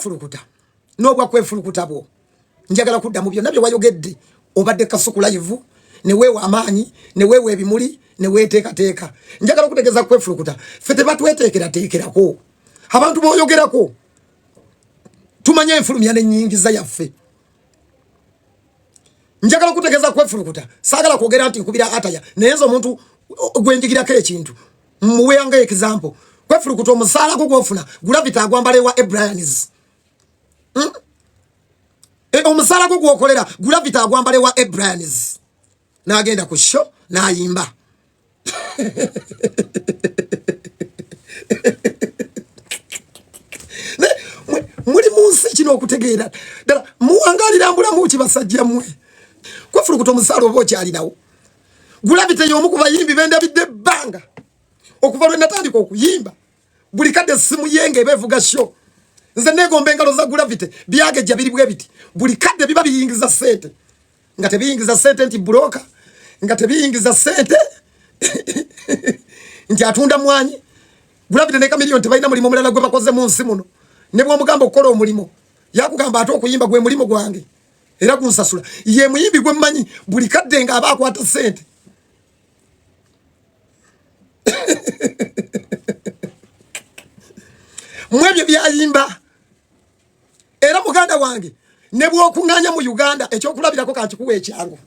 Kwefulukuta nobwa Kwefulukuta bwo njagala kudda mu byonna bye wayogedde obadde kasuku live ne wewe amaanyi ne wewe ebimuli ne weteekateeka njagala kutegeza Kwefulukuta fete batweteekerateekerako abantu boyogerako tumanye enfulumya n'ennyingiza yaffe njagala kutegeza Kwefulukuta saagala kwogera nti nkubira ataya naye nze omuntu gwenjigirako ekintu muweanga example Kwefulukuta omusaala gwo gwofuna gulabita agwambale wa Abrahamis omusaala gwo gwokolera gulabita agwambale wa Abrahamis n'agenda ku show n'ayimba muri munsi kino okutegeera ddala muwangalira mbulamu kibasajja mmwe Kwefulukuta omusaala oba okyalinawo gulabita y'omu ku bayimbi bendabidde ebbanga okuva lwe natandika okuyimba buli kadde simu yenge ebevuga show nze negomba engalo za gravity byagejja biri bwe biti buli kadde biba biyingiza sente nga tebiyingiza sente nti broker nga tebiyingiza sente nti atunda mwanyi gravity ne kamiliyoni tebalina mulimo mulala gwe bakoze mu nsi muno ne bwo mugamba okukola omulimo yakugamba ate okuyimba gwe mulimo gwange era kunsasula ye muyimbi gwe mmanyi buli kadde nga abakwata sente mwebyo byayimba era muganda wange ne bw'okuŋŋaanya mu Uganda ekyokulabirako kankikuwa ekyangu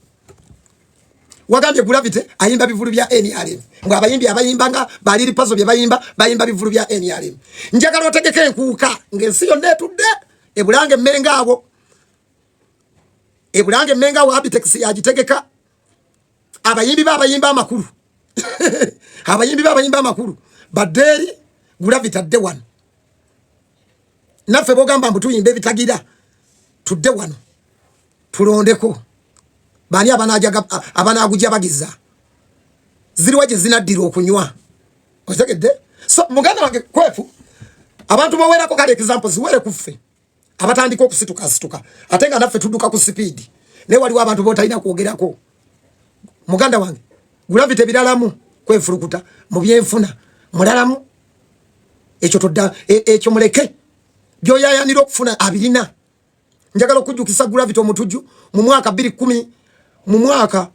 wagambye gravity ayimba bivulu bya NRM ngo abayimbi abayimba nga Leero Pazo bye bayimba bivulu bya NRM njagala otegeke enkuuka ng'ensi yonna etudde ebulange mmenga awo Abitex yagitegeka abayimbi b'abayimba amakulu abayimbi b'abayimba amakulu baddeeri gravity adde wano naffe bogamba mbu tuyimba ebitagira tudde wano tulondeko bani abanaaguja bagiza ziriwa gye zinaddira okunywa otegedde so muganda wange Kwefu abantu bawerako kale example ziwere kuffe abatandika okusituka ate nga naffe tudduka ku speed naye waliwo abantu botalina kwogerako muganda wange gravity biralamu Kwefulukuta mu byenfuna mulalamu ekyo todda ekyo muleke byoyayanira okufuna abirina njagala okujjukisa gravity omutujju mu mwaka 2010 mu mwaka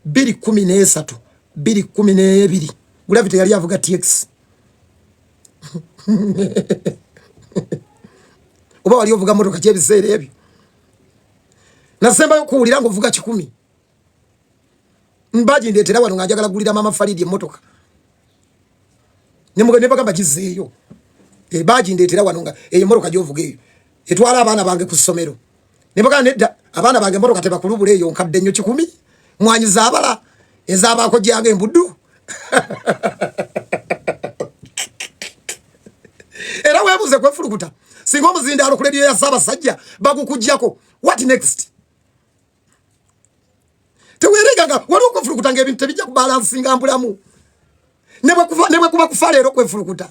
2013 2012 gravity yali avuga TX oba wali ovuga motoka ky'ebiseera ebyo nasembayo kuwulira ng'ovuga 10 mbaji ndeetera wano nga njagala gulira mama Faridi emmotoka ne bagamba gizeeyo baji ndeetera wano nga eyo emmotoka gy'ovuga eyo etwala abaana bange ku ssomero ne bagamba nedda abaana bange emmotoka tebakulubula eyo nkadde nnyo 10 mwanyi zaabala ezaabaako gyange embuddu era weebuze Kwefulukuta singa omuzindaalo ku lediyo ya Ssaabasajja bagukuggyako what next tewereganga waliwo Kwefulukuta ng'ebintu tebijja kubalansinga mbulamu ne bwe kuba kufa leero Kwefulukuta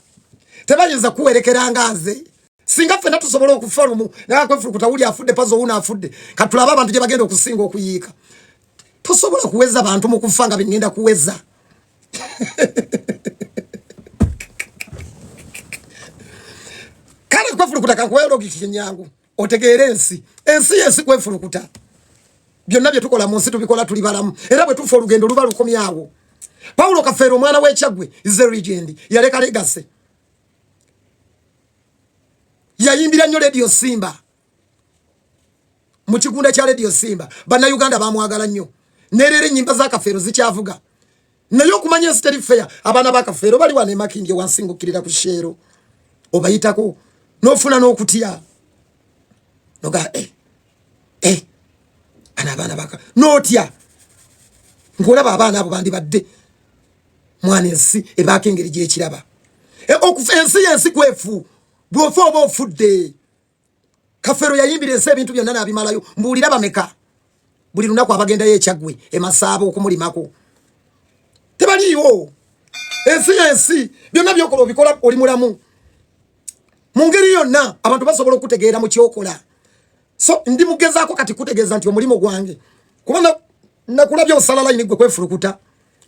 tebayinza kuwerekeranga nze singa ffenna tusobola okufa lumu naye Kwefulukuta wuli afudde Pazo wuno afudde katulaba abantu gye bagenda okusinga okuyiika tosobola kuweza abantu mu kufa nga bengenda kuweza kale Kwefulukuta kankuweerogiki nyangu otegeere ensi Kwefulukuta byonna bye tukola mu nsi tubikola tuli balamu era bwe tufa olugendo luba lukomyawo Paulo Kafeero omwana w'Ekyaggwe is a legend yaleka legase yayimbira nnyo Radio Simba mu kigunda kya Radio Simba bannayuganda bamwagala nnyo nerera ennyimba za Kafeero zikyavuga naye okumanya ensi teri fair abaana ba Kafeero bali wano emakindye wansingukirira ku sheero obayitako n'ofuna n'okutya noga abaana baka n'otya ng'olaba abaana abo bandibadde mwana ensi ebaako engeri gy'ekiraba okufa ensi Kwefu bw'ofa oba ofudde Kafeero yayimbira ensi ebintu byonna n'abimalayo mbuulira bameka buli lunaku abagendayo Ekyaggwe emasaabo okumulimako tebaliiwo ensi byonna byokola obikola oli mulamu mu ngeri yonna abantu basobola okutegeera mu kyokola so ndi mugezaako kati kutegeeza nti omulimu gwange kubanga nakulabya osala layini gwe Kwefulukuta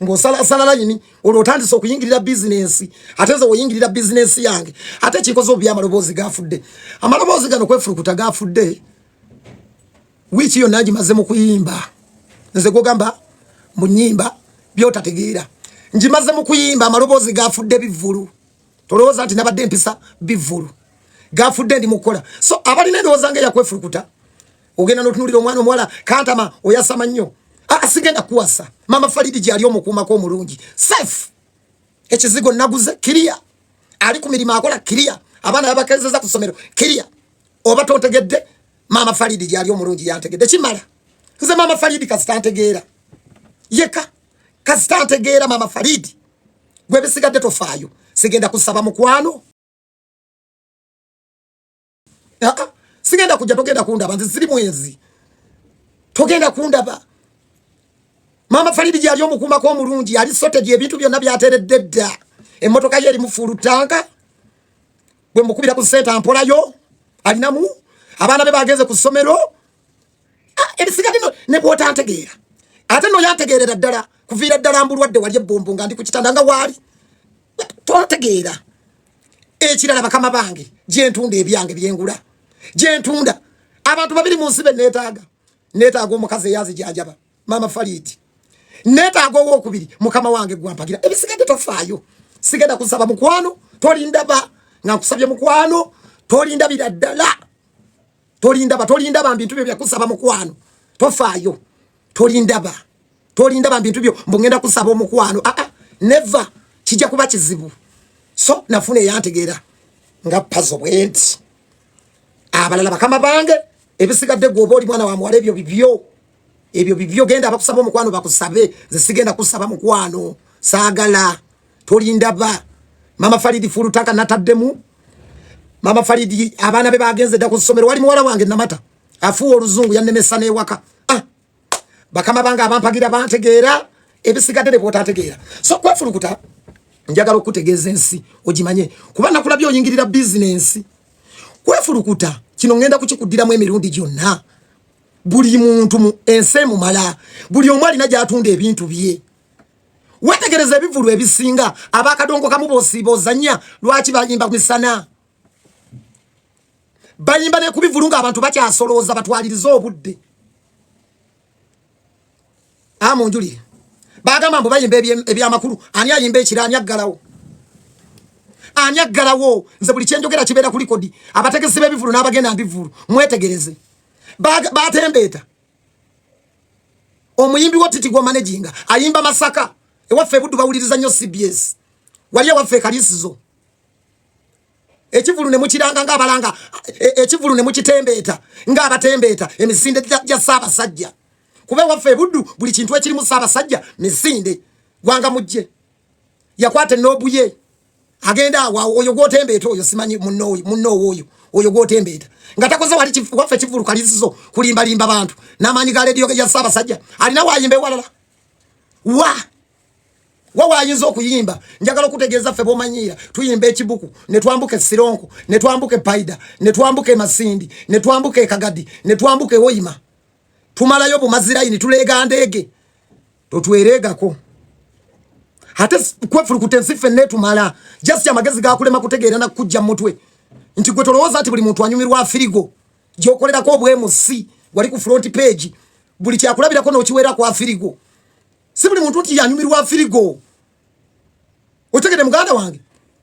ngo sala yini olotandisa okuyingirira business ateze oyingirira business yange ate kikozo bya amalobozi gafudde amalobozi gano Kwefulukuta gafudde wichi yo naji maze mu kuyimba nze gogamba mu nyimba byotategeera njimaze mu kuyimba amalobozi gafudde bivulu toloza nti nabadde mpisa bivulu gafudde ndi mukola so abali nendoza nge ya Kwefulukuta ogenda notunulira omwana omwala kantama oyasama nnyo asigenda kuwasa mama Falidi gyali omukuma ko mulungi safe ekizigo naguze kiria ali ku mirimo akola kiria abana abakezeza ku somero kiria oba tontegedde mama Falidi gyali omulungi yantegedde kimala nze mama Falidi kasitantegeera yeka kasitantegeera mama Falidi gwe bisigadde tofaayo sigenda kusaba mukwano sigenda kujja togenda kundaba nze siri mwezi togenda kundaba mama Falidi gyali omukuma ko mulungi ali soteje ebintu byonna byateredde dda emmotoka ye eri mufulu tanka gwe mukubira ku senta mpolayo alinamu abana be bagenze ku somero ebisigadde ne bwotantegeera ate no yantegeerera ddala kuviira ddala mbulwadde wali ebbombo nga ndi ku kitanda nga waali tontegeera ekirala bakama bange gyentunda ebyange byengula gyentunda abantu babiri mu nsi be neetaaga omukazi eyazijanjaba mama Falidi neetaaga owokubiri mukama wange gwampagira ebisigadde tofaayo sigenda kusaba mukwano tolindaba nga nkusabye mukwano tolindabira ddala tolindaba mbintu byo byakusaba mukwano tofaayo tolindaba mbintu byo mbongenda kusaba omukwano never kijja kuba kizibu so nafuna eyantegeera nga Pazo bwenti abalala bakama bange ebisigadde gwoba oli mwana wa muwala ebyo bibyo genda bakusaba omukwano bakusabe zisigenda kusaba mukwano saagala tolindaba mama Falidi fulutaka nataddemu mama Falidi abana be bagenze dda ku ssomero wali muwala wange namata afuwa oluzungu yannemesa n'ewaka bakama bange abampagira bantegeera ebisigadde ne bwotategeera so Kwefulukuta njagala okutegeeza ensi ogimanye kuba nakulabye oyingirira business Kwefulukuta kino ngenda kukikuddiramu emirundi gyonna buli muntu mu ense mu mala buli omu alina gyatunda ebintu bye wetegereza ebivulu ebisinga abakadongo kamu bosiibozanya lwaki bayimba misana bayimba ne kubivulu nga abantu bakyasolooza batwaliriza obudde amunjulire bagamba mbu bayimba ebyamakulu ani ayimba ekira ani aggalawo nze buli kyenjogera kibeera ku likodi abategesi b'ebivulu n'abagenda mbivulu mwetegereze batembeeta omuyimbi wotiti gwa managing ayimba Masaka ewaffe buddu bawuliriza nnyo CBS wali ewaffe kalisizo ekivulu ne mukiranga ng'abalanga ekivulu ne mukitembeeta ng'abatembeeta emisinde gya Ssaabasajja kuba ewaffe buddu buli kintu ekirimu Ssaabasajja misinde gwanga mujje yakwata enobuye agenda awa oyo gwotembeeta oyo simanyi munno oyo gwotembeeta nga takoze wali waffe kivulu kalisizo kulimbalimba abantu n'amaanyi ga radio ya Ssaabasajja alina waayimba ewalala wayinza okuyimba njagala okutegeeza ffe b'omanyira tuyimba ekibuku ne twambuka Sironko ne twambuka Paida ne twambuka Masindi ne twambuka Kagadi ne twambuka Woyima tumalayo bumazirayini tuleega ndeege totwereegako ate Kwefulukuta ensi ffenna tumala just amagezi gakulema kutegeera na kujja mutwe nti gwe tolowooza nti buli muntu anyumirwa afirigo gy'okolerako obwemusi wali ku front page buli kyakulabirako n'okiweera ku afirigo si buli muntu nti yanyumirwa afirigo otegede muganda wange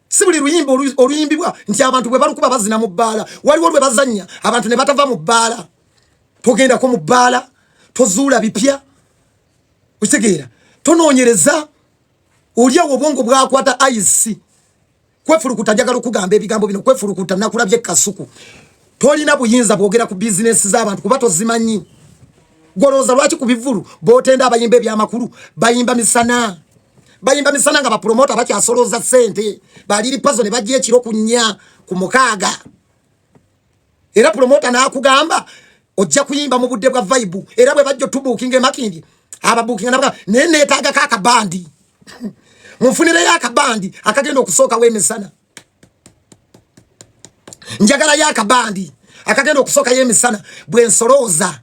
si buli luyimba oluyimbibwa nti abantu bwe balukuba bazina mu bbaala waliwo lwe bazannya abantu ne batava mu bbaala togendako mu bbaala tozuula bipya okitegeera tonoonyereza oliawo obwongo bwakwata IC Kwefulukuta njagala okugamba ebigambo bino Kwefulukuta nakulabye kasuku tolina buyinza bwogera ku business z'abantu kuba tozimanyi gwolooza lwaki ku bivulu botenda abayimba ebyamakulu bayimba misana nga bapromota bakyasolooza ssente baliri Pazo ne bajja ekiro ku 4 ku 6 era promota n'akugamba ojja kuyimba mu budde bwa vibe era bwe bajja tubuukinga emakindi ababuukinga nabwa neetaaga kakabandi munfunire yakabandi akagenda okusooka w'emisana njagala yakabandi akagenda okusooka y'emisana bwe nsolooza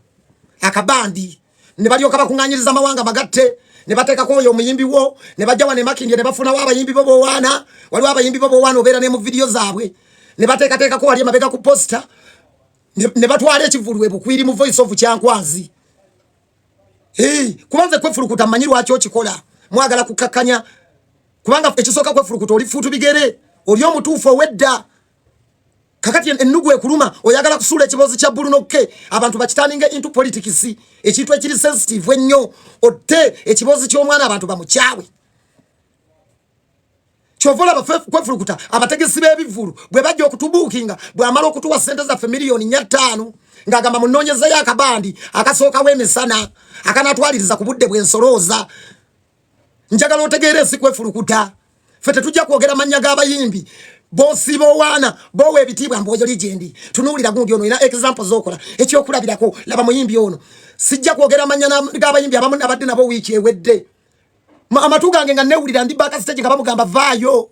akabandi ne balyoka bakuŋŋaanyiriza amawanga magatte ne bateka ko yo muyimbi wo ne bajja wane makindi ne bafuna wa abayimbi bobo wana wali abayimbi bobo wana obera ne mu video zaabwe ne bateka ko wali mabega ku poster ne batwala ekivulu ebukwiri mu voice of Kyankwazi kubanze Kwefulukuta manyiru acho kikola mwagala kukakanya kubanga ekisoka Kwefulukuta oli futu bigere oli omutuufo wedda kakati ennugu ekuluma oyagala kusula ekibozi kya Luno ke abantu bakitaninge into politics ekintu ekiri sensitive ennyo otte ekibozi ky'omwana abantu bamukyawe chovola Kwefulukuta abategesi b'ebivulu bwe bajja okutubuukinga bwe amala okutuwa sente za miliyoni 5 ngagamba munonyeza yakabandi akasooka w'emisana akanatwaliriza ku budde bw'ensoloza njagala otegeere si Kwefulukuta fete tujja kwogera mannya g'abayimbi bosi bo wana bowe ebitibwa mboyo legend tunuulira gundi ono ina examples zokola ekyokulabirako laba muyimbi ono sijja kwogera mannya g'abayimbi abamu nabadde nabo wiiki ewedde amatu gange nga newulira ndi back stage nga bamugamba vaayo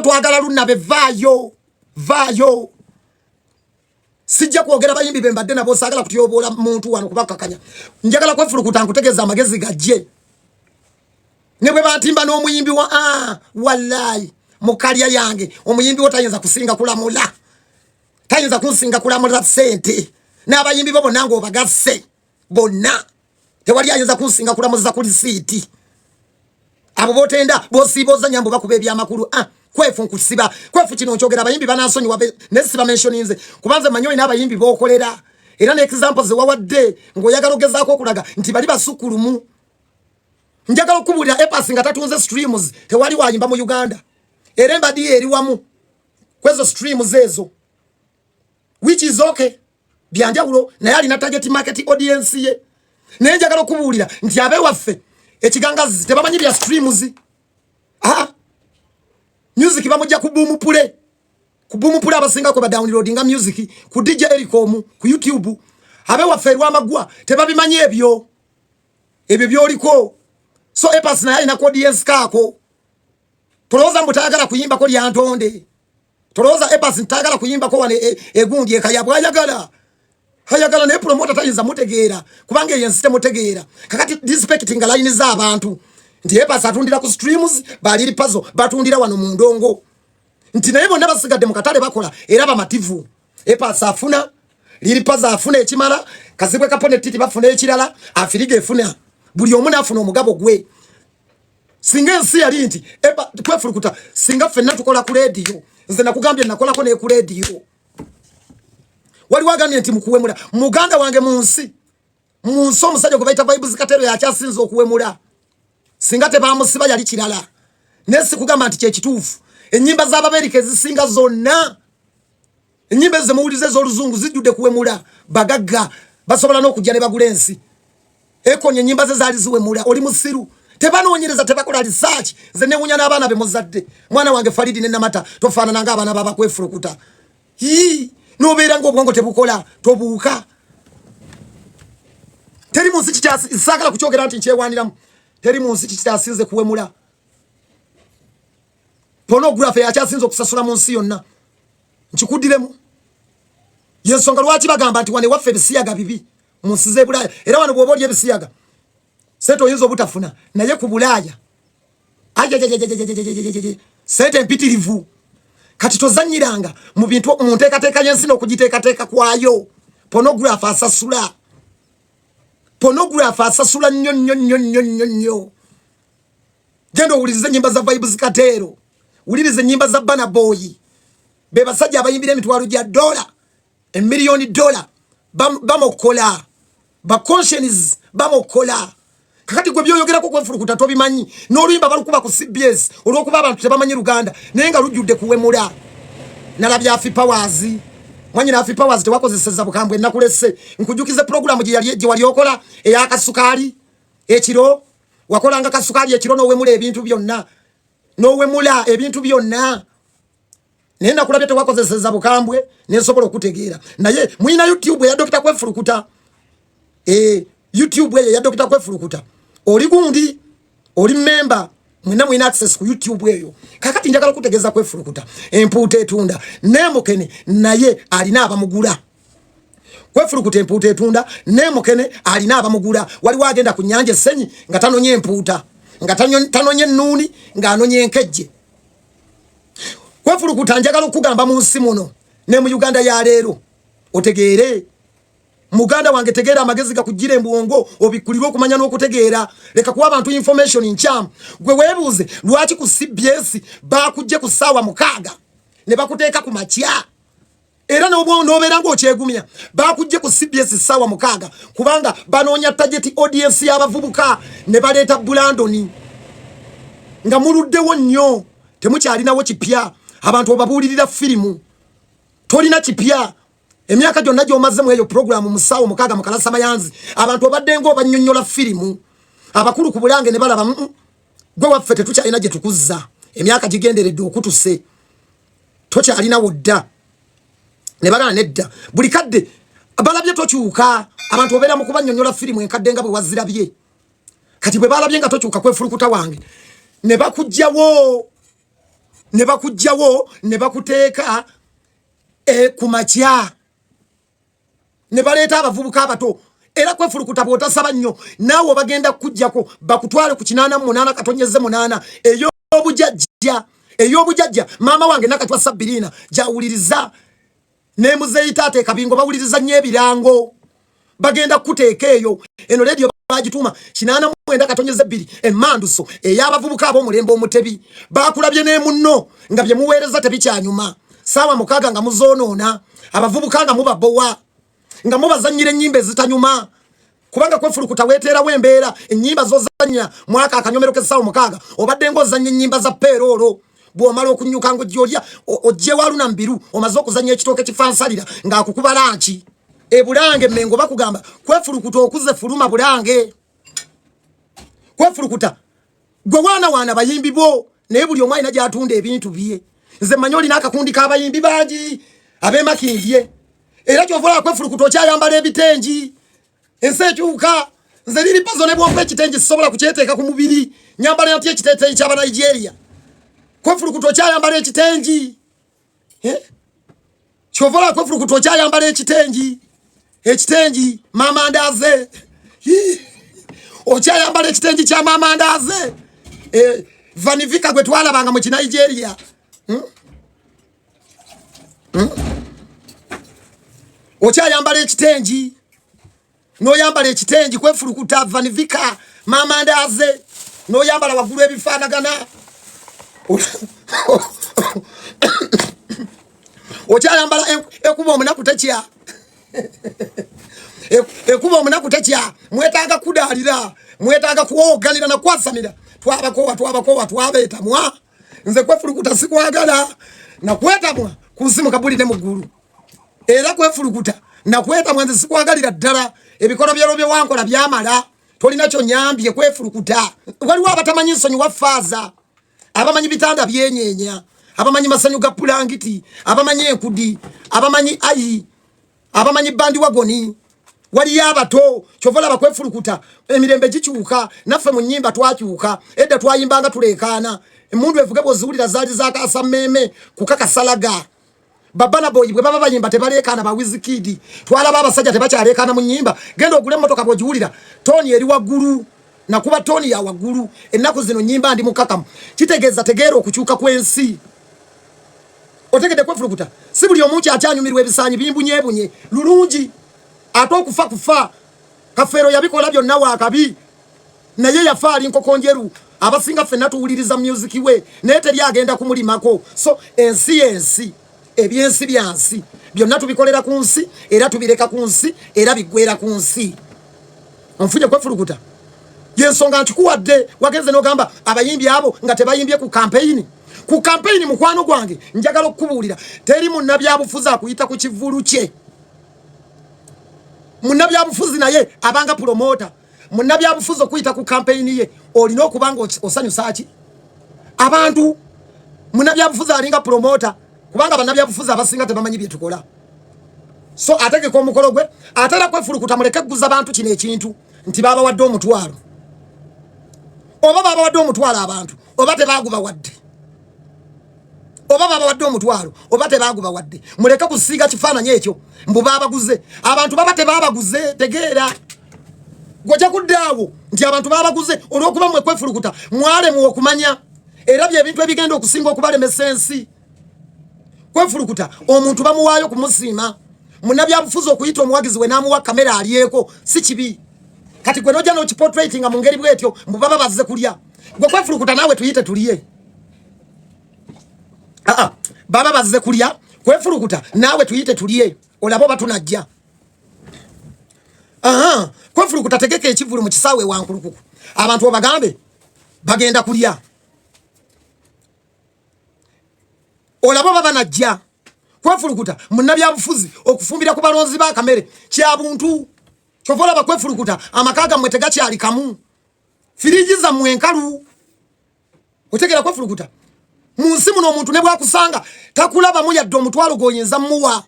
twagala lunabe vaayo sijja kwogera bayimbi bembadde nabo saagala kutyobola muntu wano kubakakanya njagala Kwefulukuta nkutegeeza amagezi gajje ne bwe batimba n'omuyimbi wa wallahi mukalya yange omuyimbi otayinza kusinga kulamula tayinza kunsinga kulamula sente n'abayimbi bo bonna ng'obagasse bonna tewali ayinza kunsinga kulamuza kuli siiti abo botenda bosiiboza nyambo bakuba ebyamakulu Kwefu nkusiba Kwefu kino nkyogera abayimbi banansonyiwa nesiba mentioninze kubanze manyoyi n'abayimbi bokolera era ne examples wawadde ng'oyagala ogezaako okulaga nti bali basukulumu njagala okubulira epasi nga tatunze streams tewali wayimba mu Uganda era embadi eri wamu kwezo streams ezo which is okay byanjawulo naye alina target market audience ye naye njagala okubulira nti abe waffe ekigangazi tebamanyi bya streams music bamujja ku boom pule abasinga ko ba downloadinga music ku DJ Ericom ku YouTube abe waffe rwamagwa tebabimanyi ebyo byoliko so epas na ina audience kako toloza mutagala kuyimba ko lyantonde toloza epas ntagala kuyimba ko wane egundi ekayabwa hayagala ne promoter tayinza mutegeera kubanga yensi temutegeera kakati dispecting line za abantu nti epas atundira ku streams Leero Lil Pazo batundira wano mu ndongo nti naye bonna basigadde mu katale bakola era bamativu epas afuna Leero Lil Pazo afuna ekimala kazibwe kapone titi bafuna ekirala afirige efuna buli omu nafuna omugabo gwe singa ensi yali nti Kwefulukuta singa ffenna tukola ku radio nze nakugambye nakolako ne ku radio wali wagambye nti mukuwemula muganda wange mu nsi omusajja gwe bayita vibes katero yakyasinza okuwemula singa tebamusiba yali kirala nesi kugamba nti kyekituufu ennyimba z'Abamerika ezisinga zonna ennyimba ezemuwulize ez'oluzungu zijjudde kuwemula bagagga basobola n'okujja ne bagula ensi ekonye ennyimba ze zaali ziwemula oli musiru tebanoonyereza tebakola research nze newunya n'abaana be muzadde mwana wange Faridi ne Namata tofaanana ng'abaana baba Kwefulukuta nobeera ng'obwongo tebukola tobuuka teri munsi saagala kukyogera nti nkyewaniramu teri munsi kikyasinze kuwemula pornography yakyasinze okusasula mu nsi yonna nkikuddiremu yensonga lwaki bagamba nti wane waffe ebisiyaga bibi mu nsi z'e Bulaaya era wano bw'oba oli ebisiyaga sente oyinza obutafuna naye ku Bulaaya sente mpitirivu kati tozanyiranga mu bintu mu nteekateeka y'ensi n'okugiteekateeka kwayo pornography asasula nnyo genda owulirize ennyimba za vibes katero wulirize ennyimba za Bana Boy be basajja abayimbira emitwalo gya $1 $1 million bamukola ba conscience bamukola kakati gwe byoyogerako Kwefulukuta tobimanyi n'oluyimba balukuba ku CBS olw'okuba abantu tebamanyi Luganda naye nga lujjudde kuwemula nalabya Haffy Powers mwanyina Haffy Powers tewakozeseza bukambwe nakulese nkujukize program gye wali okola ey'akasukaali ekiro wakolanga kasukaali ekiro n'owemula ebintu byonna n'owemula ebintu byonna naye nakulabya tewakozeseza bukambwe nensobola okutegeera naye mwina YouTube eya Dr. Kwefulukuta YouTube eyo ya Dr. Kwefulukuta oli gundi oli member mwina access ku YouTube eyo kakati njagala kutegeeza Kwefulukuta empuuta etunda nemukene naye alina abamugula Kwefulukuta empuuta etunda ne mukene alina abamugula waliwo agenda ku nnyanja Essenyi nga tanonye empuuta nga tanonye nnuuni ng'anonye enkejje. Kwefulukuta njagala okugamba mu nsi muno ne mu Uganda ya leero otegeere muganda wange tegeera amagezi gakugira embwongo obikulirwe okumanya n'okutegeera leka kuwa abantu information nkyamu gwe weebuuze lwaki ku CBS bakujje ku ssaawa 6 ne bakuteeka ku makya era n'obeera ng'okyegumya bakujje ku CBS ssaawa 6 kubanga banoonya target audience y'abavubuka ne baleeta Bulandoni nga muluddewo nnyo temukyalinawo kipya abantu obabuulirira firimu tolina kipya emyaka gyonna gy'omaze mu eyo program musaawo 6 mu Kalasa Mayanzi abantu obadde ng'obannyonnyola firimu abakulu ku Bulange ne balaba gwe waffe tetukyalina gye tukuzza emyaka gigenderedde okutuse tokyalinawo dda ne bagana nedda buli kadde balabye tokyuka abantu obeera mu kubannyonnyola firimu enkadde nga bwe wazirabye kati bwe balabye nga tokyuka Kwefulukuta wange ne bakujjawo ne bakuteeka ku makya ne baleeta abavubuka abato era Kwefulukuta bw'otasaba nnyo naawe bagenda kujjako bakutwale ku 88 katonyeze 8 ey'obujajja maama wange nakatwa Sabirina jawuliriza ne muzeyi tate kabingo bawuliriza nnyo ebirango bagenda kuteeka eyo eno radio bagituma 89 katonyeze 2 emmanduso ey'abavubuka ab'omulembe omutebi bakulabye ne munno nga bye muweereza tebikyanyuma saawa 6 nga muzoonoona abavubuka nga mubabowa nga mubazannyira ennyimba ezitanyuma kubanga Kwefulukuta weeteerawo embeera ennyimba z'ozannya mwaka akanyomero k'essaawa 6 obadde ng'ozannya ennyimba za peeroolo bw'omala okunyuka ng'ojjolya ojjewa luna mbiru omaze okuzannya ekitooke kifansalira ng'akukuba lanki Bulange Mengo bakugamba Kwefulukuta okuze fuluma Bulange Kwefulukuta gwe waana bayimbi bo naye buli omu alina gy'atunda ebintu bye nze mmanyi olina akakundi k'abayimbi bangi ab'emakindye era ky'ovola Kwefulukuta okyayambala ebitengi ensi ekyuka nze Leero Lil Pazo ne bw'ompa ekitengi sisobola kukyeteeka ku mubiri nyambala natya ekiteeteeyi ky'aba Nigeria Kwefulukuta okyayambala ekitengi ky'ovola Kwefulukuta okyayambala ekitengi Mama Ndaze okyayambala ekitengi kya Mama Ndaze vanivika gwe twalabanga mu Nigeria okyayambala ekitengi noyambala ekitengi Kwefulukuta vanivika Mama Ndaze noyambala waggulu ebifaanagana okyayambala ekuba omunaku tekya ekuba omunaku tekya mwetaaga kudaalira mwetaaga kuwoganira nakwasanira twabakowa twabeetamwa nze Kwefulukuta sikwagala nakwetamwa ku nsi mukabulire mu ggulu era Kwefulukuta nakwetamwa nze sikwagalira ddala ebikolo byero bye wankola byamala tolina kyonyambye Kwefulukuta waliwo abatamanyi nsonyi wa faaza abamanyi bitanda byenyeenya abamanyi masanyu ga pulangiti abamanyi enkudi abamanyi ayi abamanyi bandi wagoni waliyo abato kyovola Kwefulukuta emirembe gikyuka naffe mu nnyimba twakyuka edda twayimbanga tuleekaana emundu evuge bw'oziwulira zaali zakasa mmeme kukakasalaga Babana boyi bwe baba bayimba tebaleekaana ba Wizkid twalaba abasajja tebakyaleekaana mu nnyimba genda ogule emmotoka bw'ogiwulira toni eri waggulu nakuba toni ya waggulu ennaku zino nnyimba ndi mukakamu kitegeeza tegeera okukyuka kw'ensi otegedde Kwefulukuta si buli omu kyakyanyumirwa ebisaanyi bimbunyeebunye lulungi ate okufa Kafeero yabikola byonna waakabi naye yafa ali nkoko njeru abasinga ffenna tuwuliriza music we naye teri agenda kumulimako so ensi ebyensi byansi byonna tubikolera ku nsi era tubireka ku nsi era biggwera ku nsi onfunye Kwefulukuta yensonga nkikuwadde wagenze n'ogamba abayimbi abo nga tebayimbye ku campaign mukwano gwange njagala okukubuulira teri munnabyabufuzi akuyita ku kivulu kye munnabyabufuzi naye abanga promota munnabyabufuzi okuyita ku campaign ye olina okubanga osanyusa ki abantu munnabyabufuzi alinga promota kubanga bannabyabufuzi abasinga tebamanyi bye tukola so ategeka omukolo gwe atera Kwefulukuta muleke kuguza abantu kino ekintu nti babawadde omutwalo oba babawadde omutwalo abantu oba tebagubawadde oba baba wadde omutwalo oba tebaguba wadde muleka kusiga kifaananyi ekyo mbu babaguze abantu baba tebabaguze tegeera goja kuddaawo nti abantu babaguze olw'okuba mwe Kwefulukuta mwale mu okumanya era bye bintu ebigenda okusinga okubalemesa ensi Kwefulukuta omuntu bamuwaayo kumusiima munnabyabufuzi okuyita omuwagizi we n'amuwa kamera alyeko si kibi kati gwe nojja n'okiportraitinga mu ngeri bwetyo mbu baba bazze kulya gwe Kwefulukuta naawe tuyite tuliye baba bazze kulya Kwefulukuta naawe tuyite tuliye olabo batunajja Kwefulukuta tegeka ekivulu mu kisaawe wankulukuku abantu obagambe bagenda kulya olabo baba najja Kwefulukuta munnabyabufuzi okufumbira ku balonzi ba kamere kya buntu chovola ba Kwefulukuta amakaga mwe tegakyali kamu firiji za mwenkalu otegera Kwefulukuta munsi muno omuntu ne bwakusanga takulaba mu yadde omutwalo goyinza muwa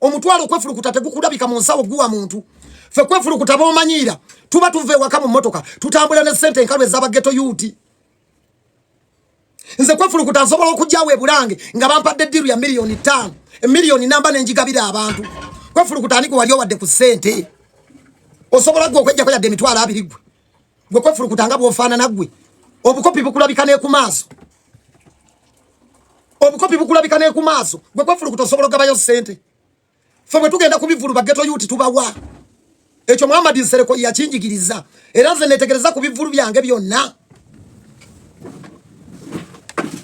omutwalo Kwefulukuta tegukulabika mu nsawo guwa muntu fe Kwefulukuta bomanyira tuba tuve waka mu motoka tutambula ne sente enkalu ez'abageto yuti nze Kwefulukuta nsobola okujjawo ebulange nga bampadde ddiru ya $5,000,000 emiliyoni namba nenjigabira abantu Kwefulukuta aniko wali owadde ku sente osobola gwe okwejjako yadde emitwalo 2 gwe Kwefulukuta nga bw'ofaanana gwe obukopi bukulabika ne ku maaso obukopi bukulabika ne ku maaso gwe Kwefulukuta osobola gabayo sente fe bwe tugenda kubivulu bageto yuti tubawa ekyo Muhammad Nsereko yakinjigiriza era nze netegereza ku bivulu byange byonna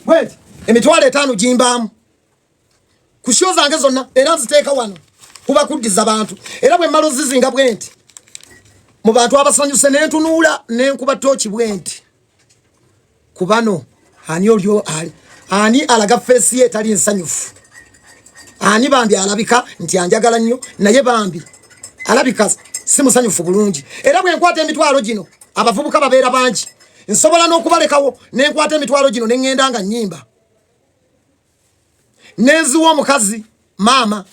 wait emitwalo 5 jimbamu kusho zange zonna era nziteeka wano kuba kuddiza abantu era bwe mmalo zizinga bwenti mu bantu abasanyuse nentunuula nenkuba tochi bwenti kubano ani olyo ali ani alaga face ye tali nsanyufu ani bambi alabika nti anjagala nnyo naye bambi alabika si musanyufu bulungi era bwe nkwata emitwalo gino abavubuka babeera bangi nsobola n'okubalekawo nenkwata emitwalo gino nengenda nga nnyimba nenziwa omukazi maama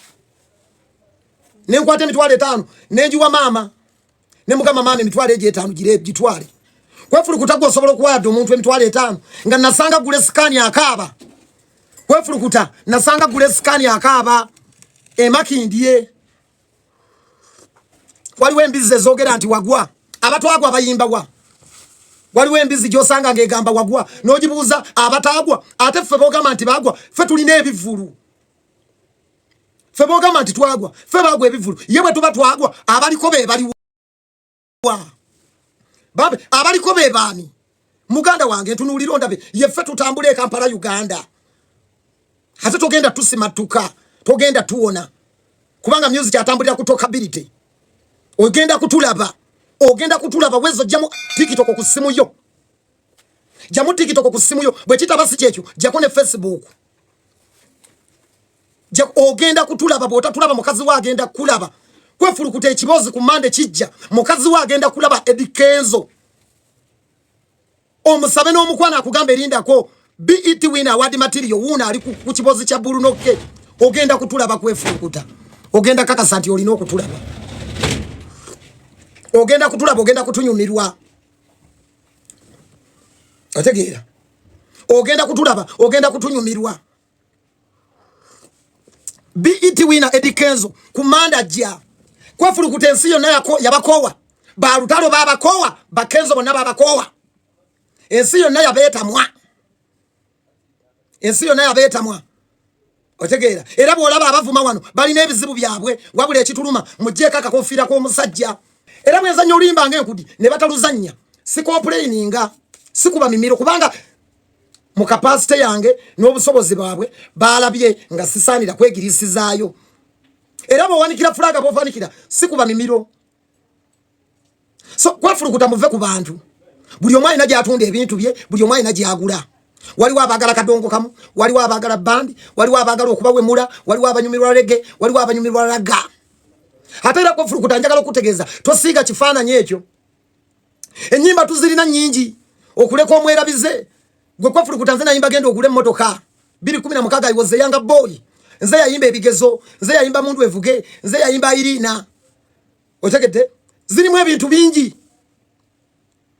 nenkwata emitwalo 5 nenjiwa maama nemugamba maama emitwalo egyo 5 gitwale Kwefulukuta gwe osobola okuwayadde omuntu emitwalo 5 nga nasanga gule sikaani akaaba Kwefulukuta nasanga gule sikaani akaaba emakindye waliwo embizi ezogera nti wagwa abatwagwa bayimba wa waliwo embizi gyosanga ngegamba wagwa n'ogibuuza abatagwa ate ffe boogamba nti bagwa ffe tulina ebivulu ffe boogamba nti twagwa ffe bagwa ebivulu ye bwe tuba twagwa abaliko be baliwa babe abaliko be baani muganda wange ntunuulira ondabe ye ffe tutambula e Kampala Uganda ate togenda tusimatuka togenda tuwona kubanga music atambulira ku talkability ogenda kutulaba wezo jamu TikTok ku simu yo jamu TikTok ku simu yo bwe kitaba si kyekyo jako ne Facebook ogenda kutulaba bwota tulaba mukazi wa agenda kulaba Kwefulukuta ekibozi ku mande kijja mukazi wa agenda kulaba edikenzo omusabe n'omukwana akugamba erindako BET winner award material wuna ali ku kibozi kya bulu nokke ogenda kutulaba Kwefulukuta ogenda kakasa nti olina okutulaba ogenda kutulaba ogenda kutunyumirwa ategeera ogenda kutulaba ogenda kutunyumirwa BET winner edikenzo kumanda jja Kwefulukuta ensi yonna yabakowa balutalo babakowa bakenzo bonna babakowa ensi yonna yabeetamwa otegeera era bw'olaba abavuma wano balina ebizibu byabwe wabula ekituluma mugjeeko akakofiira k'omusajja era bwenzanya olimba ng'enkudi ne bataluzannya si complaininga si kuba mimiro kubanga mu kapasite yange n'obusobozi bwabwe balabye nga sisaanira kwegirisizaayo era bw'owanikira fulaga bw'ofanikira si kuba mimiro so Kwefulukuta muve ku bantu buli omu alina gy'atunda ebintu bye buli omu alina gy'agula waliwo abaagala kadongo kamu waliwo abaagala bandi waliwo abaagala okubawemula waliwo abanyumirwa lege waliwo abanyumirwa laga ate era Kwefulukuta njagala okutegeeza tosiiga kifaananyi ekyo ennyimba tuzirina nnyingi okuleka omwerabize gwe Kwefulukuta nze nayimba genda ogula emmotoka 2016 I was a younger boy nze yayimba ebigezo nze yayimba mundu evuge nze yayimba Irina otegedde zirimu ebintu bingi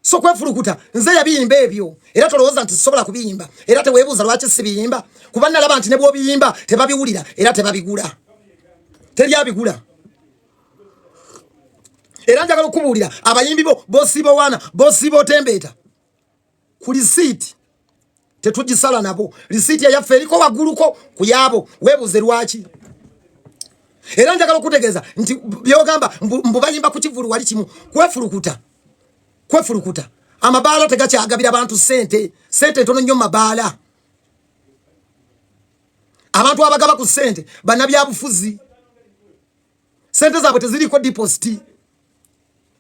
So Kwefulukuta nze yabiyimba ebyo era tolowooza nti sobola kubiyimba era teweebuuza lwaki sibiyimba kuba nalaba nti ne bw'obiyimba tebabiwulira era tebabigula teryabigula era njagala okubuulira abayimbi bosiiba wana bosiiba otembeeta ku lisiiti tetugisala nabo lisiiti yaffe eriko wagguluko ku yaabo weebuuze lwaki era njagala okutegeeza nti byogamba mbu bayimba ku kivulu wali kimu Kwefulukuta amabaala tegakyagabira abantu sente ntono nnyo mabaala abantu abagaba ku sente bannabyabufuzi sente zaabwe teziriko deposit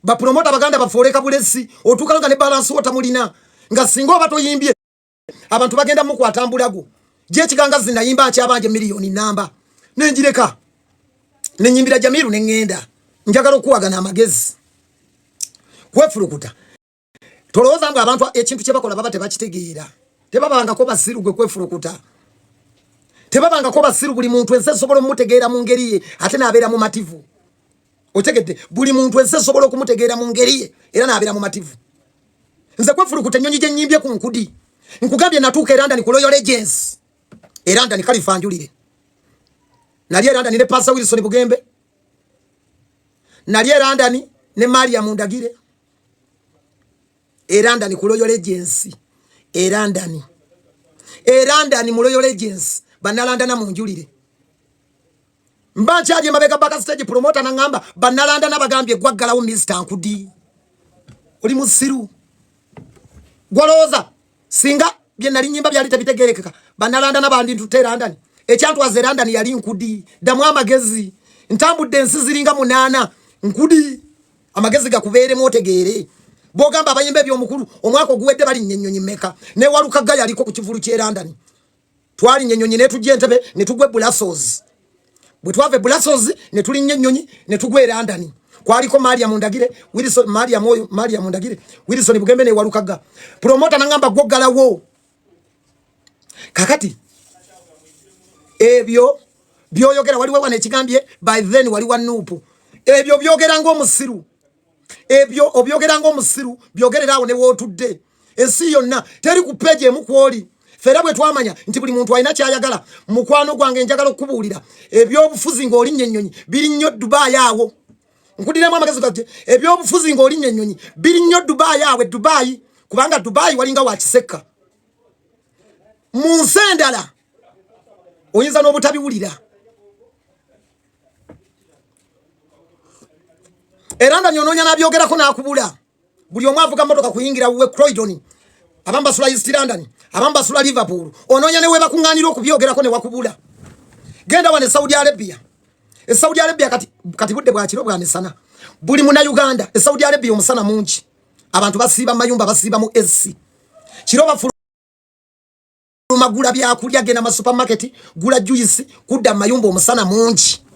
bapromota baganda bafooleka bulesi otuuka nga ne balance wota mulina nga singa oba toyimbye abantu bagenda mukwatambulago je kiganga zinayimba akyabanje miliyoni namba nenjireka nenyimbira Jamiru nengenda njagala okuwagana amagezi Kwefulukuta tolowooza nga abantu ekintu kye bakola baba tebakitegeera tebabangako basiru gwe Kwefulukuta tebabangako basiru buli muntu ense sobola omutegeera mu ngeri ye ate n'abeera mu mativu otegedde buli muntu ense sobola okumutegeera mu ngeri ye era n'abeera mu mativu nze Kwefulukuta ennyonyi gye nnyimbye ku nkudi nkugambye natuuka eranda ni ku Royal Legends eranda ni kalifanjulire nali eranda ni ne Pastor Wilson Bugembe nali eranda ni ne Maria Mundagire eranda ni ku Royal Legends eranda ni mu Royal Legends banalanda na munjulire mbanchaje mabega baka stage promoter na ngamba banalanda na bagambye gwaggalawo Mr. Nkudi oli musiru gwaloza singa bye nali nyimba byali tebitegerekeka banalanda na bandi tuteranda ni ekyantu azeranda ni yali Nkudi damu amagezi ntambudde ensi ziringa 8 Nkudi amagezi gakubeere motegeere bogamba abayimbe by'omukulu omwaka oguwedde bali nnyonyi meka ne walukaga yaliko ku kivulu kyeranda ni twali nnyonyi ne tujje Entebbe ne tugwe Bulasozi bwe twave Bulasozi ne tuli nnyonyi ne tugwe Erandani kwaliko Maria Mundagire Wilson Maria Mundagire Wilson Bugembe ne walukaga promoter nangamba gwoggalawo kakati ebyo byoyogera waliwo wana ekigambye by then wali wa Nuupu ebyo byogera ng'omusiru ebyo obyogera ng'omusiru byogerera awo ne wootudde ensi yonna teri ku page emu kwoli fera bwe twamanya nti buli muntu alina kyayagala mukwano gwange njagala okubuulira ebyobufuzi ng'oli nnyonyi biri nnyo Dubai awo nkudiremu amagezi gati ebyobufuzi ng'oli nnyonyi biri nnyo Dubai awe Dubai kubanga Dubai walinga wakiseka mu nsi endala oyinza n'obutabiwulira eranda nyononya nabyogerako nakubula buli omu avuga motoka kuyingira we Croydon abamba sula East London abamba sula Liverpool ononya ne we bakunganira okubyogerako ne wakubula genda wane Saudi Arabia Saudi Arabia kati budde bwakiro bwanesana buli muna Uganda Saudi Arabia omusana mungi abantu basiba mayumba basiba mu SC kiro bafulu magula byakulya genda ma supermarket gula juice kudda mayumba omusana mungi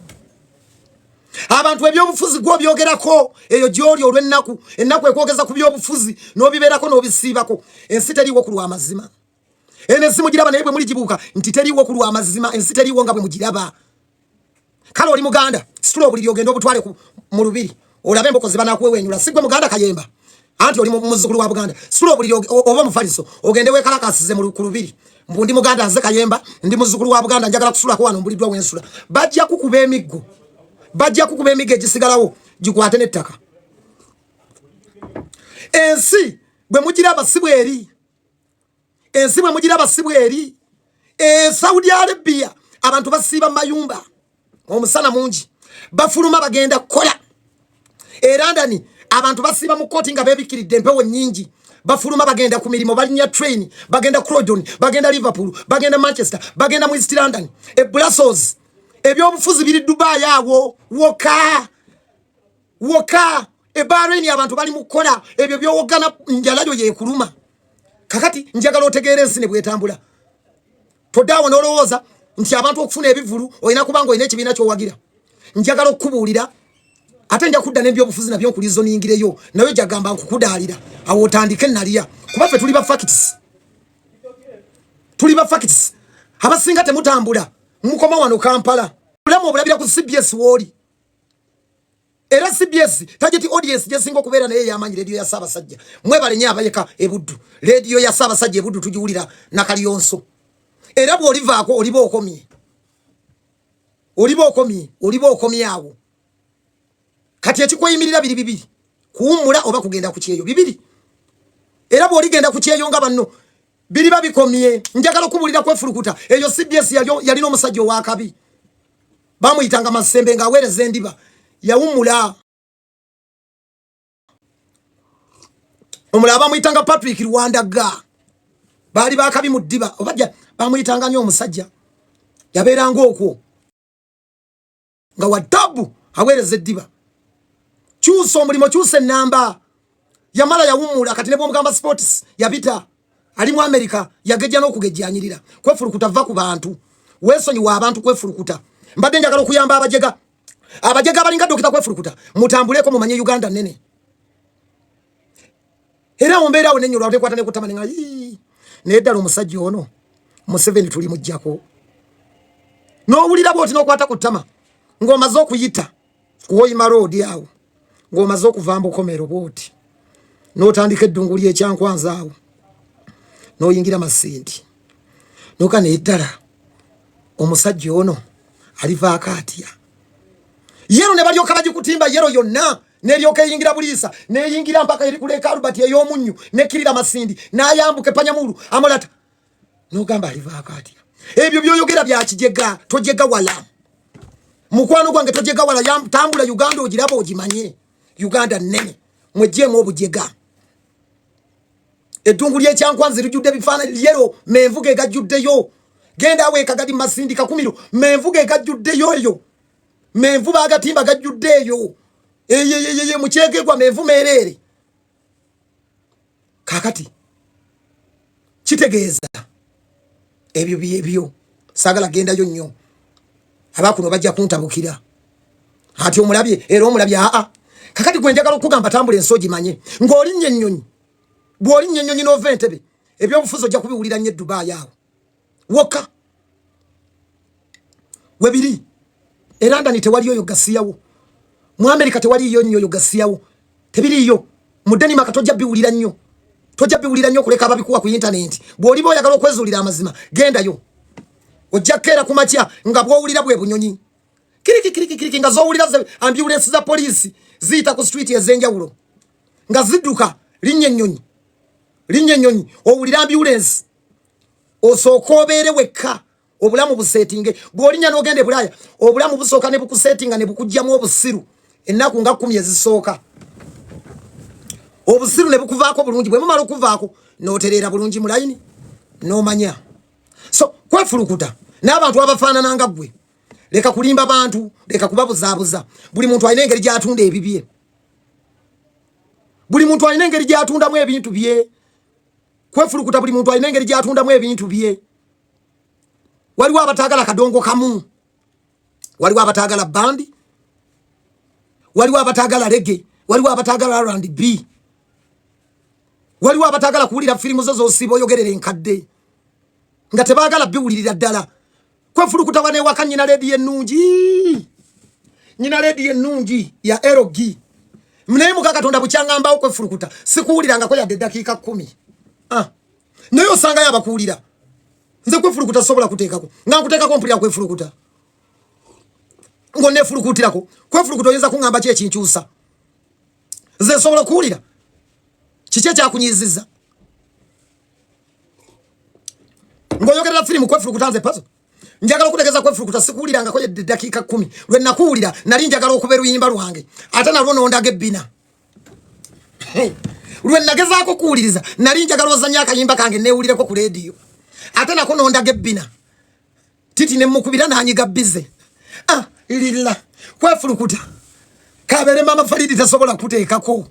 abantu ebyobufuzi gwo byogerako eyo gyoli olw'ennaku ennaku ekwogeza ku byobufuzi n'obibeerako n'obisiibako ensi teriiwo ku lw'amazima eno ensi mugiraba naye bwe muligibuuka nti teriiwo ku lw'amazima ensi teriiwo nga bwe mugiraba kale oli muganda situla obuliri ogenda obutwale mu lubiri olabe embokozi banaakuwewenyula sigwe muganda kayemba anti oli muzzukulu wa Buganda situla obuliri oba omufaliso ogende weekalakasize ku lubiri mbu ndi muganda nze kayemba ndi muzzukulu wa Buganda njagala kusulako wano mbuliddwa wensula bajja kukuba emiggo egisigalawo gikwate n'ettaka ensi bwe mugiraba si bweri Saudi Arabia abantu basiiba mayumba omusana mungi bafuluma bagenda kukola erandani abantu basiiba mu kooti nga beebikiridde empewo nnyingi bafuluma bagenda ku mirimu balinya train bagenda Croydon bagenda Liverpool bagenda Manchester bagenda mu East London Brussels ebyobufuzi biri Dubai awo woka Bahrain abantu bali mukola ebyo byowogana njalayo yekuluma kakati njagala otegeere ensi ne bwetambula todawo nolowooza nti abantu okufuna ebivulu olina kubanga olina ekibiina kyowagira njagala okubuulira ate nja kudda n'ebyobufuzi nabyo nkulizo niyingireyo nayo jagamba nkukudaalira awo otandike naliya kuba ffe tuli ba facts abasinga temutambula mukoma wano Kampala bulamu obulabira ku CBS woli era CBS tajeti audience jesingo kubera naye yamanyi radio ya Ssaabasajja mwebale nya abayeka ebuddu radio ya Ssaabasajja ebuddu tujiwulira nakaliyonso era bwolivaako oliba okomye awo kati ekikweyimirira bibiri kuwumula oba kugenda ku kyeyo bibiri era bw'oligenda ku kyeyo nga banno biri babikomye njagala okubulira Kwefulukuta eyo CBS yalina omusajja owakabi bamuyitanga Masembe nga aweereza endiba yawumula omulaba bamuyitanga Patrick Rwandaga bali bakabi mu ddiba obajja bamuyitanga nnyo omusajja yabeeranga okwo nga wadabu aweereza eddiba kyusa omulimo kyusa ennamba yamala yawumula kati ne bw'omugamba sports yabita ali mu America yagejja n'okugejjanyirira Kwefulukuta va ku bantu weesonyiwa abantu Kwefulukuta mbadde njagala okuyamba abajega abalinga Dokita Kwefulukuta mutambuleko mumanye Uganda nene era ombeerawo nennyolwa tekwata ne kutamani nga naye ddala omusajja ono Museveni tuli mujjako n'owulira bw'oti n'okwata ku ttama ng'omaze okuyita kuwoyima road awo ng'omaze okuva Mbukomero bw'oti n'otandika eddungu ly'ekyankwanza awo n'oyingira Masindi noka naye ddala omusajja ono alivaako atya yero ne balyoka bagikutimba yero yonna neryoka eyingira Buliisa neyingira mpaka eri kuleka Albert ey'omunnyu nekirira Masindi n'ayambuka Panyamulu amulata n'ogamba alivaako atya ebyo byoyogera bya kijega tojega wala mukwano gwange tojega wala tambula Uganda ogiraba ogimanye Uganda nene mwejjemu obujega eddungu ly'ekyankwanzi lijjudde bifaananyi yero menvuga egajjuddeyo genda awe kagadi Masindi kakumiro menvuga egajjuddeyo eyo menvu bagatimba gajjuddeyo eyeyeye mukyegegwa menvu meerere kakati kitegeeza ebyo sagala gendayo nnyo abakuno bajja kuntabukira ati omulabye era omulabye kakati gwe njagala okugamba tambula ensogi manye ng'olinnye ennyonyi bw'olinnye ennyonyi n'ova entebe ebyobufuzi ojja kubiwulira nnyo Dubai awo wokka webiri era ndani tewaliyo yo gasiyawo mu America tewaliyo nnyo yo gasiyawo tebiriyo mu Denmark tojja biwulira nnyo kuleka ababikuwa ku internet bw'oliba oyagala okwezuulira amazima gendayo ojja kera kumakya nga bw'owulira bwe bunyonyi kiriki nga z'owulira ambulance za poliisi ziyita ku street ez'enjawulo nga zidduka linnya ennyonyi owulira ambulance osooka obeere wekka obulamu busetinge bw'olinya n'ogenda e Bulaaya obulamu busooka ne bukusetinga ne bukujjamu obusiru ennaku nga 10 ezisooka obusiru ne bukuvaako bulungi bwe mumala okuvaako n'otereera bulungi mu layini n'omanya so Kwefulukuta n'abantu abafaanana nga ggwe leka kulimba bantu leka kubabuzaabuza buli muntu alina engeri gy'atunda ebibye buli muntu alina engeri gy'atundamu ebintu bye Kwefulukuta buli muntu alina engeri gy'atundamu ebintu bye waliwo abataagala kadongo kamu waliwo abataagala bandi waliwo abataagala reggae waliwo abataagala R&B waliwo abataagala kuwulira firimu zo z'osiiba oyogerera enkadde nga tebaagala biwulirira ddala Kwefulukuta wanewaka nyina ledi ennungi ya LG naye muka Katonda bukyangambaawo Kwefulukuta sikuwulirangako yadde eddakiika 10 naye osangayo abakuwulira nze Kwefulukuta sobola kuteekako nga nkuteekako mpulira Kwefulukuta ng'onneefulukuutirako Kwefulukuta oyinza kuŋŋamba ki ekinkyusa nze nsobola okuwulira kiki ekyakunyiizizza ng'oyogerera firimu Kwefulukuta nze Pazo njagala okutegeeza Kwefulukuta sikuwulirangako yadde eddakiika 10 lwe nakuwulira nali njagala okuba eruyimba lwange ate nalwo n'ondaga ebbina lwe nagezaako kuwuliriza nali njagala ozanya akayimba kange neewulireko ku leediyo ate nako n'ondaga ebbina titi ne mukubira n'anyiga bize lilla Kwefulukuta kabeere mama Faridi tasobola kuteekako